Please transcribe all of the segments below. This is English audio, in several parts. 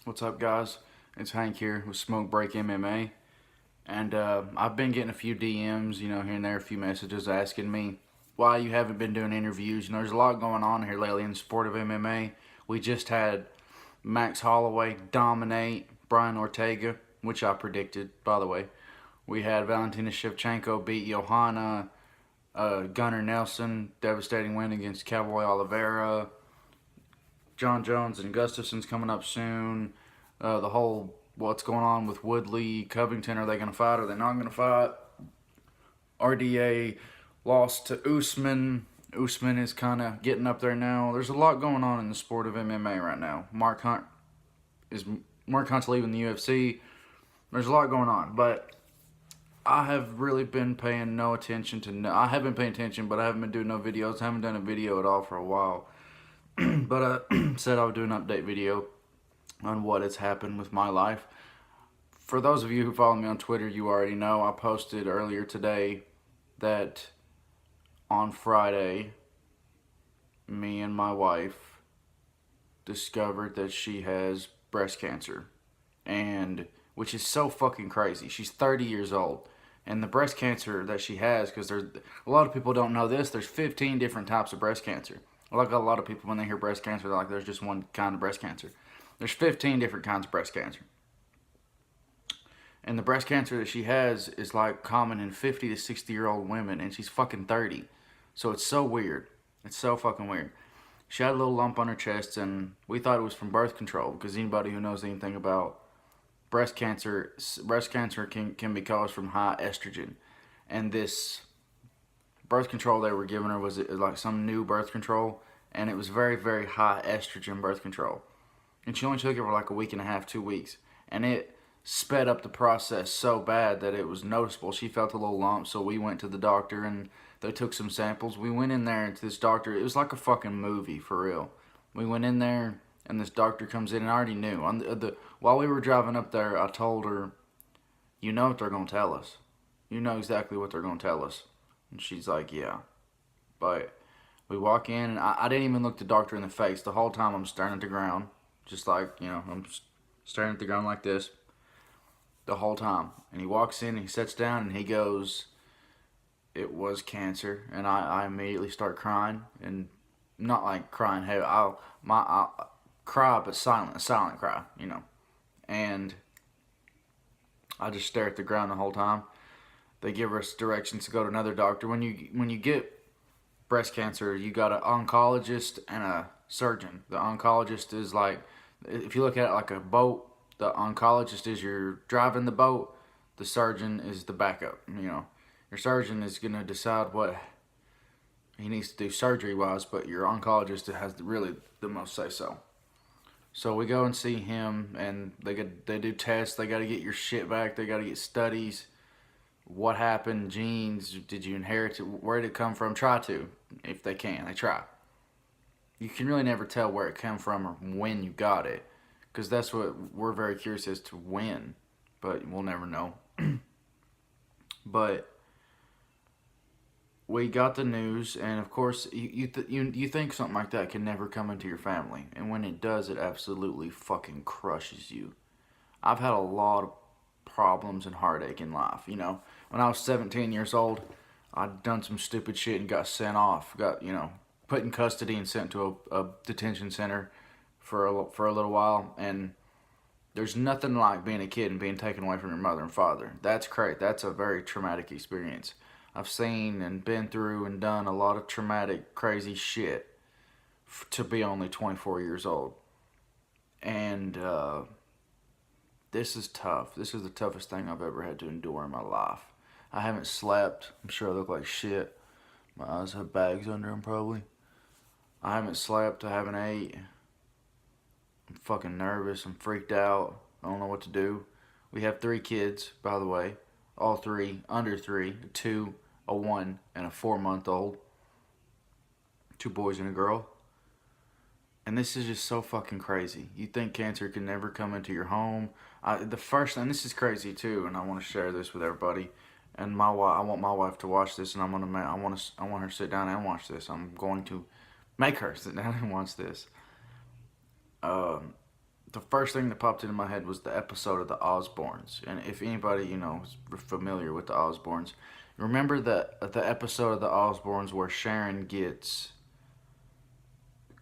What's up, guys? It's Hank here with Smoke Break MMA, and I've been getting a few DMs, here and there, a few messages asking me why you haven't been doing interviews. There's a lot going on here lately in the sport of MMA. We just had Max Holloway dominate Brian Ortega, which I predicted, by the way. We had Valentina Shevchenko beat Johanna. Gunnar Nelson, devastating win against Cowboy Oliveira. John Jones and Gustafson's coming up soon. The whole what's going on with Woodley, Covington, are they going to fight? Are they not going to fight? RDA lost to Usman. Usman is kind of getting up there now. There's a lot going on in the sport of MMA right now. Mark Hunt's leaving the UFC. There's a lot going on, but I have really been paying no attention to. I have been paying attention, but I haven't been doing no videos. I haven't done a video at all for a while. But I said I would do an update video on what has happened with my life. For those of you who follow me on Twitter, you already know I posted earlier today that on Friday, me and my wife discovered that she has breast cancer, and which is so fucking crazy. She's 30 years old, and the breast cancer that she has, because there's a lot of people don't know this, there's 15 different types of breast cancer. Like a lot of people, when they hear breast cancer, they're like, there's just one kind of breast cancer. There's 15 different kinds of breast cancer. And the breast cancer that she has is like common in 50 to 60-year-old women, and she's fucking 30. So it's so weird. It's so fucking weird. She had a little lump on her chest, and we thought it was from birth control, because anybody who knows anything about breast cancer can be caused from high estrogen. And this birth control they were giving her was like some new birth control, and it was very, very high estrogen birth control. And she only took it for like a week and a half, 2 weeks, and it sped up the process so bad that it was noticeable. She felt a little lump, so we went to the doctor and they took some samples. We went in there to this doctor. It was like a fucking movie, for real. We went in there and this doctor comes in, and I already knew. While we were driving up there, I told her, you know what they're going to tell us. You know exactly what they're going to tell us. And she's like, yeah. But we walk in, and I didn't even look the doctor in the face. The whole time I'm staring at the ground. Just like, I'm staring at the ground like this the whole time. And he walks in and he sits down and he goes, it was cancer. And I immediately start crying. And not like crying heavy. I'll cry, but a silent cry, And I just stare at the ground the whole time. They give us directions to go to another doctor. When you get breast cancer, you got an oncologist and a surgeon. The oncologist is like, if you look at it like a boat, the oncologist is you're driving the boat, the surgeon is the backup. Your surgeon is going to decide what he needs to do surgery-wise, but your oncologist has really the most say-so. So we go and see him, and they do tests. They got to get your shit back. They got to get studies. What happened? Genes? Did you inherit it? Where did it come from? Try to, if they can. They try. You can really never tell where it came from or when you got it, because that's what we're very curious as to when, but we'll never know. But we got the news, and of course, you think something like that can never come into your family, and when it does, it absolutely fucking crushes you. I've had a lot of problems and heartache in life. When I was 17 years old, I'd done some stupid shit and got sent off. Got put in custody and sent to a detention center for a little while. And there's nothing like being a kid and being taken away from your mother and father. That's great. That's a very traumatic experience. I've seen and been through and done a lot of traumatic, crazy shit to be only 24 years old. And this is tough. This is the toughest thing I've ever had to endure in my life. I haven't slept. I'm sure I look like shit. My eyes have bags under them probably. I haven't slept. I haven't ate. I'm fucking nervous. I'm freaked out. I don't know what to do. We have 3 kids, by the way. All 3 under 3. A 2, a 1, and a 4-month-old. 2 boys and a girl. And this is just so fucking crazy. You think cancer can never come into your home. And this is crazy too, and I want to share this with everybody. And I want my wife to watch this, and I want her to sit down and watch this. I'm going to make her sit down and watch this. the first thing that popped into my head was the episode of the Osbournes. And if anybody, is familiar with the Osbournes, remember the episode of the Osbournes where Sharon gets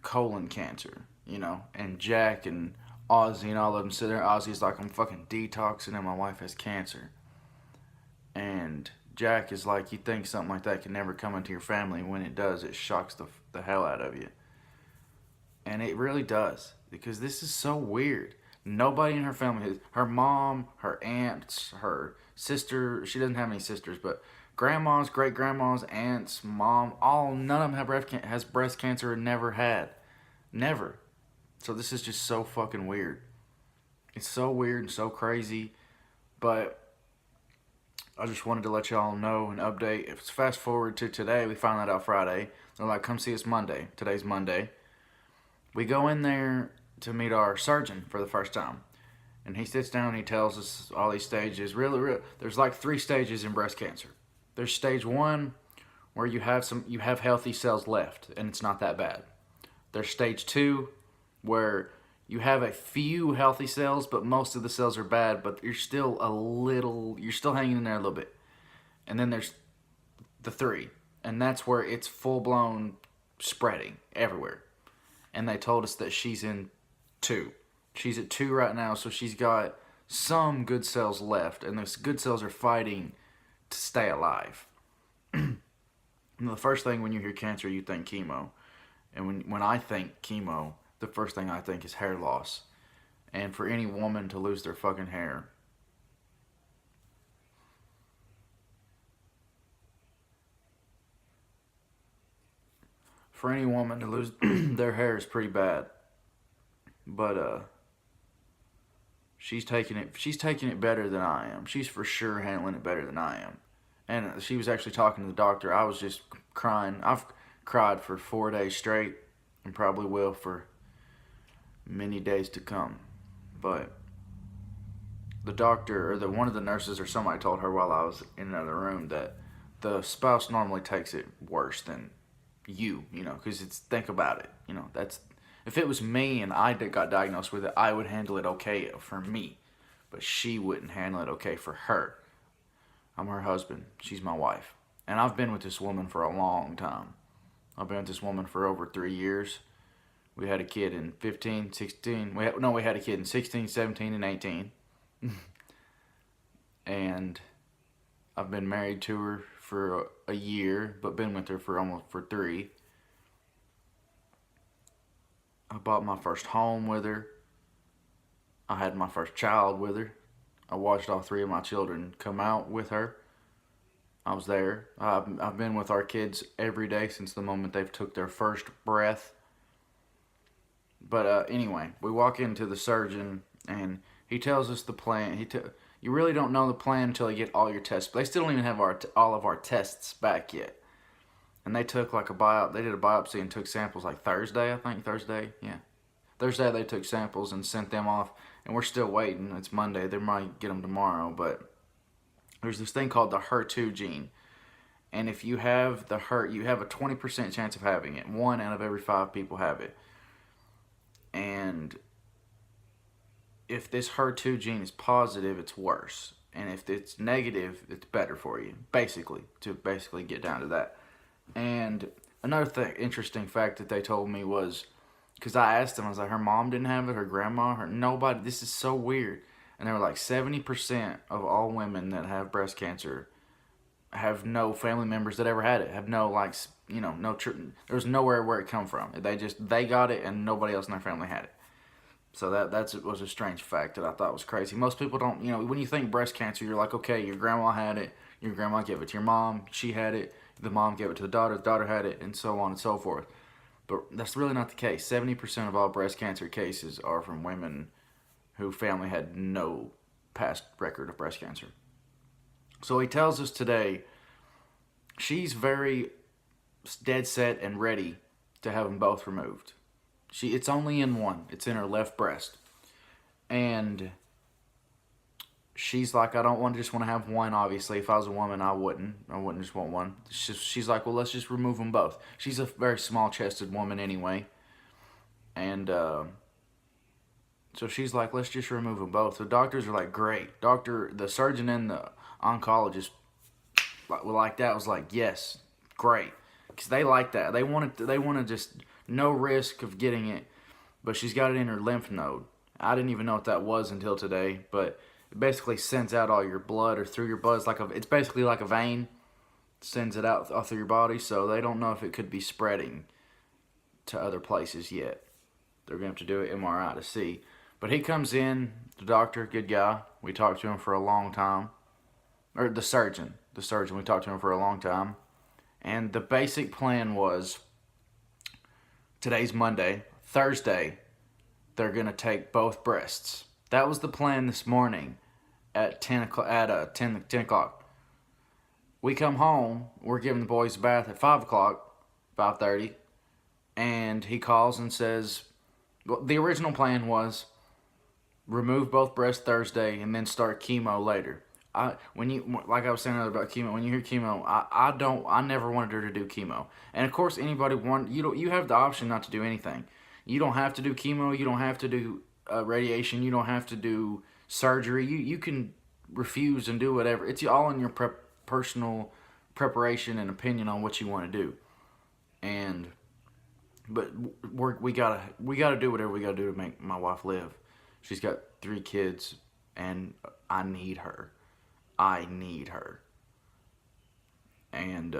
colon cancer, and Jack and Ozzy and all of them sit there. Ozzy's like, I'm fucking detoxing and my wife has cancer. And Jack is like, you think something like that can never come into your family. When it does, it shocks the hell out of you. And it really does. Because this is so weird. Nobody in her family, her mom, her aunts, her sister, she doesn't have any sisters, but grandmas, great-grandmas, aunts, mom, none of them has breast cancer and never had. Never. So this is just so fucking weird. It's so weird and so crazy. But I just wanted to let y'all know an update. If it's fast forward to today, we found that out Friday. They're like, come see us Monday. Today's Monday. We go in there to meet our surgeon for the first time. And he sits down and he tells us all these stages. Really, there's like 3 stages in breast cancer. There's stage 1 where you have healthy cells left and it's not that bad. There's stage 2 where you have a few healthy cells, but most of the cells are bad, but you're still hanging in there a little bit. And then there's the 3, and that's where it's full-blown spreading everywhere. And they told us that she's in 2. She's at 2 right now, so she's got some good cells left, and those good cells are fighting to stay alive. And the first thing when you hear cancer, you think chemo. And when I think chemo, the first thing I think is hair loss. And for any woman to lose their fucking hair, their hair is pretty bad. But she's taking it better than I am. She's for sure handling it better than I am. And she was actually talking to the doctor. I was just crying. I've cried for 4 days straight and probably will for many days to come. But the doctor or one of the nurses or somebody told her while I was in another room that the spouse normally takes it worse than you, because think about it, that's, if it was me and I got diagnosed with it, I would handle it okay for me, but she wouldn't handle it okay for her. I'm her husband. She's my wife. And I've been with this woman for a long time. I've been with this woman for over 3 years. We had a kid in 15, 16. We had a kid in 16, 17, and 18. And I've been married to her for a year, but been with her for 3. I bought my first home with her. I had my first child with her. I watched all 3 of my children come out with her. I was there. I've been with our kids every day since the moment they've took their first breath. But anyway, we walk into the surgeon and he tells us the plan. You really don't know the plan until you get all your tests. They still don't even have all of our tests back yet. And they took like they did a biopsy and took samples like Thursday, I think. Thursday they took samples and sent them off. And we're still waiting. It's Monday. They might get them tomorrow. But there's this thing called the HER2 gene. And if you have you have a 20% chance of having it. 1 out of every 5 people have it. And if this HER2 gene is positive, it's worse. And if it's negative, it's better for you, to get down to that. And another interesting fact that they told me was, because I asked them, I was like, her mom didn't have it, her grandma, nobody, this is so weird. And they were like, 70% of all women that have breast cancer have no family members that ever had it, have no, there's nowhere where it come from. They got it and nobody else in their family had it. So that was a strange fact that I thought was crazy. Most people don't, when you think breast cancer, you're like, okay, your grandma had it, your grandma gave it to your mom, she had it, the mom gave it to the daughter had it, and so on and so forth. But that's really not the case. 70% of all breast cancer cases are from women whose family had no past record of breast cancer. So he tells us today she's very dead set and ready to have them both removed. It's only in one. It's in her left breast. And she's like, I don't just want to have one, obviously. If I was a woman, I wouldn't just want one. She's like, well, let's just remove them both. She's a very small-chested woman anyway. And So she's like, let's just remove them both. The doctors are like, great. The surgeon and the oncologist like that was like, yes, great. Because they like that. They want to just no risk of getting it. But she's got it in her lymph node. I didn't even know what that was until today. But it basically sends out all your blood or through your blood. It's basically like a vein. Sends it out through your body. So they don't know if it could be spreading to other places yet. They're going to have to do an MRI to see. But he comes in, the doctor, good guy. We talked to him for a long time. Or the surgeon, we talked to him for a long time. And the basic plan was, today's Monday, Thursday, they're going to take both breasts. That was the plan this morning at 10 o'clock. We come home, we're giving the boys a bath at 5 o'clock, 5:30. And he calls and says, well, the original plan was remove both breasts Thursday and then start chemo later. Like I was saying about chemo, when you hear chemo, I never wanted her to do chemo. And of course, you have the option not to do anything. You don't have to do chemo. You don't have to do radiation. You don't have to do surgery. You can refuse and do whatever. It's all in your personal preparation and opinion on what you want to do. But we gotta do whatever we gotta do to make my wife live. She's got 3 kids, and I need her. And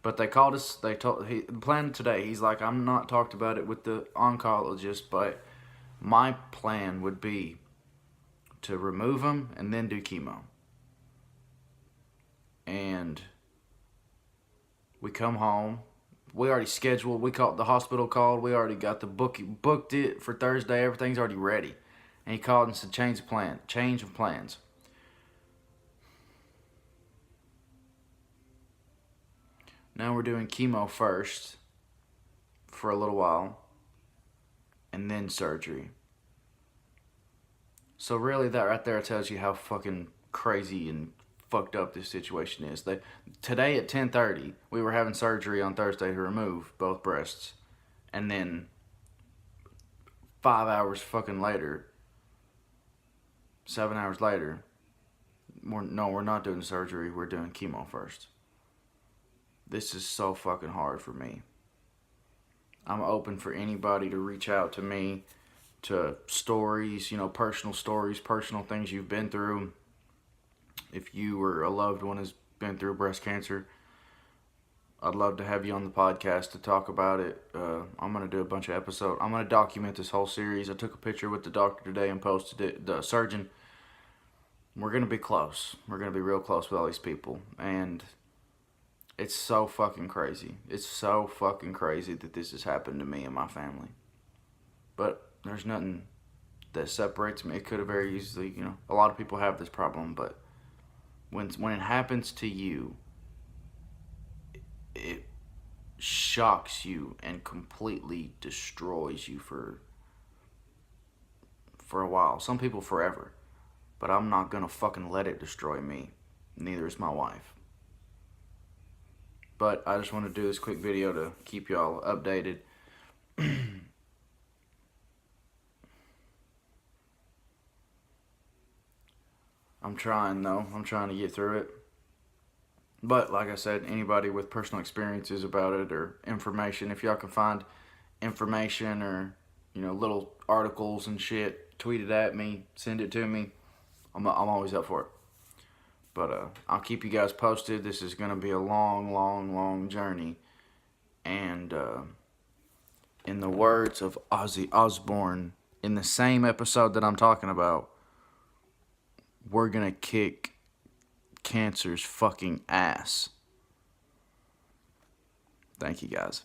but they called us. The plan today. He's like, I'm not talked about it with the oncologist, but my plan would be to remove them and then do chemo. And we come home. We already scheduled. The hospital called. We already got booked it for Thursday. Everything's already ready. And he called and said, change of plans. Now we're doing chemo first for a little while, and then surgery. So really, that right there tells you how fucking crazy and fucked up this situation is. Today at 10:30, we were having surgery on Thursday to remove both breasts, and then 5 hours fucking later, 7 hours later, we're not doing surgery. We're doing chemo first. This is so fucking hard for me. I'm open for anybody to reach out to me, to stories, personal stories, personal things you've been through. If you or a loved one has been through breast cancer, I'd love to have you on the podcast to talk about it. I'm going to do a bunch of episodes. I'm going to document this whole series. I took a picture with the doctor today and posted it, the surgeon. We're going to be close. We're going to be real close with all these people. And it's so fucking crazy. It's so fucking crazy that this has happened to me and my family. But there's nothing that separates me. It could have very easily, a lot of people have this problem, but when it happens to you, it shocks you and completely destroys you for a while. Some people forever. But I'm not gonna fucking let it destroy me. Neither is my wife. But I just want to do this quick video to keep y'all updated. I'm trying to get through it. But like I said, anybody with personal experiences about it or information, if y'all can find information or little articles and shit, tweet it at me, send it to me. I'm always up for it. But I'll keep you guys posted. This is gonna be a long, long, long journey. And in the words of Ozzy Osbourne, in the same episode that I'm talking about, we're gonna kick cancer's fucking ass. Thank you guys.